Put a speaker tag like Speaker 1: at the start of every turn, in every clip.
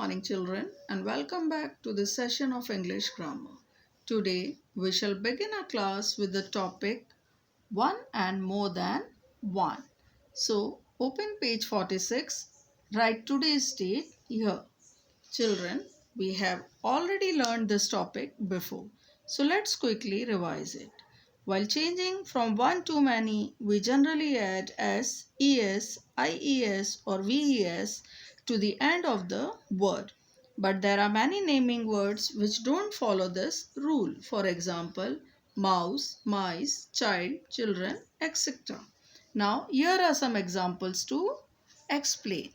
Speaker 1: morning, children, and welcome back to this session of English grammar. Today, we shall begin our class with the topic one and more than one. So, open page 46, write today's date here. Children, we have already learned this topic before, so let's quickly revise it. While changing from one to many, we generally add s, es, ies or ves to the end of the word. But there are many naming words which don't follow this rule. For example, mouse, mice, child, children, etc. Now, here are some examples to explain.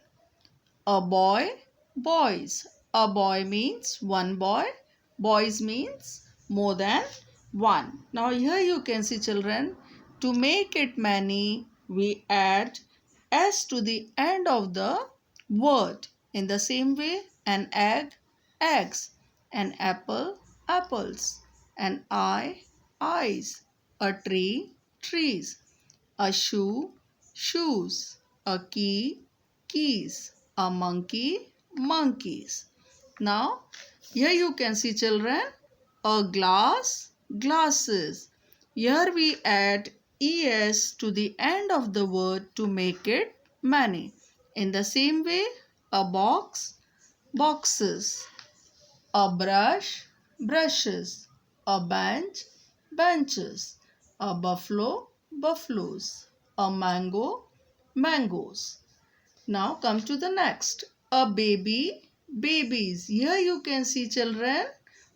Speaker 1: A boy, boys. A boy means one boy. Boys means more than one. Now here you can see, children, to make it many, we add s to the end of the word. In the same way, an egg, eggs. An apple, apples. An eye, eyes. A tree, trees. A shoe, shoes. A key, keys. A monkey, monkeys. Now, here you can see, children, a glass, glasses. Here we add es to the end of the word to make it many. In the same way, a box, boxes. A brush, brushes. A bench, benches. A buffalo, buffaloes. A mango, mangoes. Now come to the next. A baby, babies. Here you can see, children,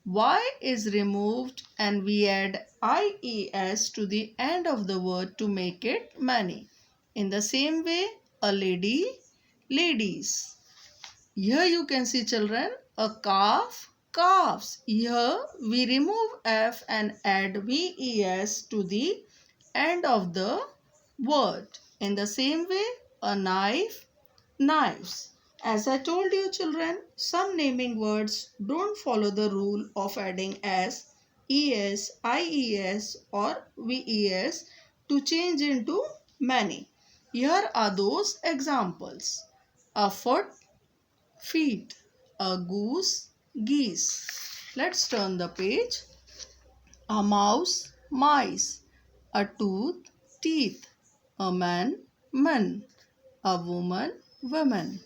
Speaker 1: y is removed and we add ies to the end of the word to make it many. In the same way, a lady, ladies. Here you can see, children, a calf, calves. Here we remove f and add ves to the end of the word. In the same way, a knife, knives. As I told you, children, some naming words don't follow the rule of adding s, es, ies or ves to change into many. Here are those examples. A foot, feet. A goose, geese. Let's turn the page. A mouse, mice. A tooth, teeth. A man, men. A woman, women.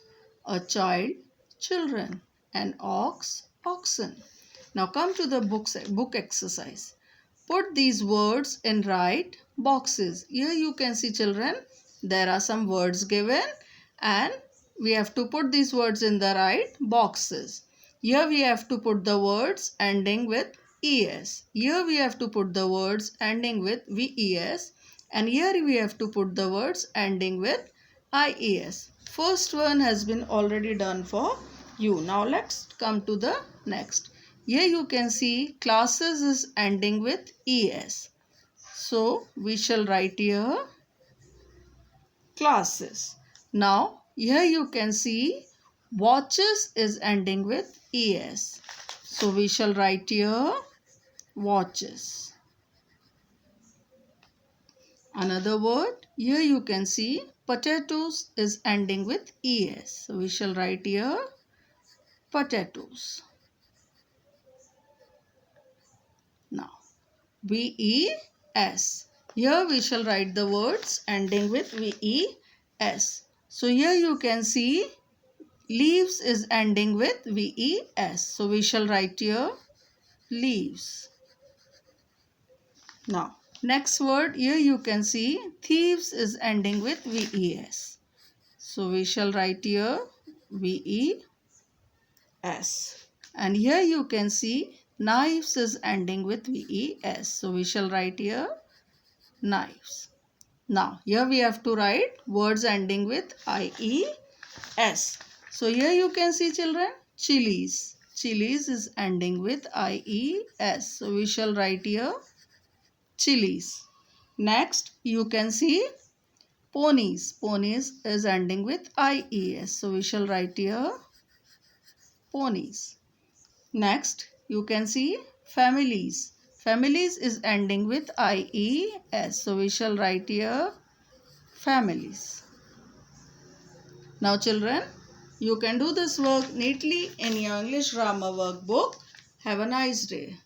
Speaker 1: A child, children. An ox, oxen. Now come to the book exercise. Put these words in right boxes. Here you can see, children, there are some words given and we have to put these words in the right boxes. Here we have to put the words ending with es. Here we have to put the words ending with ves. And here we have to put the words ending with IES. First one has been already done for you. Now let's come to the next. Here you can see classes is ending with ES. So we shall write here classes. Now here you can see watches is ending with ES. So we shall write here watches. Another word, here you can see potatoes is ending with ES. So we shall write here potatoes. Now VES. Here we shall write the words ending with VES. So here you can see leaves is ending with VES. So we shall write here leaves. Now next word, here you can see thieves is ending with VES. So we shall write here VES. And here you can see knives is ending with VES. So we shall write here knives. Now here we have to write words ending with IES. So here you can see, children, chilies. Chilies is ending with IES. So we shall write here chilies. Next you can see ponies. Ponies is ending with IES. So we shall write here ponies. Next you can see families. Families is ending with IES. So we shall write here families. Now children, You can do this work neatly in your English grammar workbook. Have a nice day.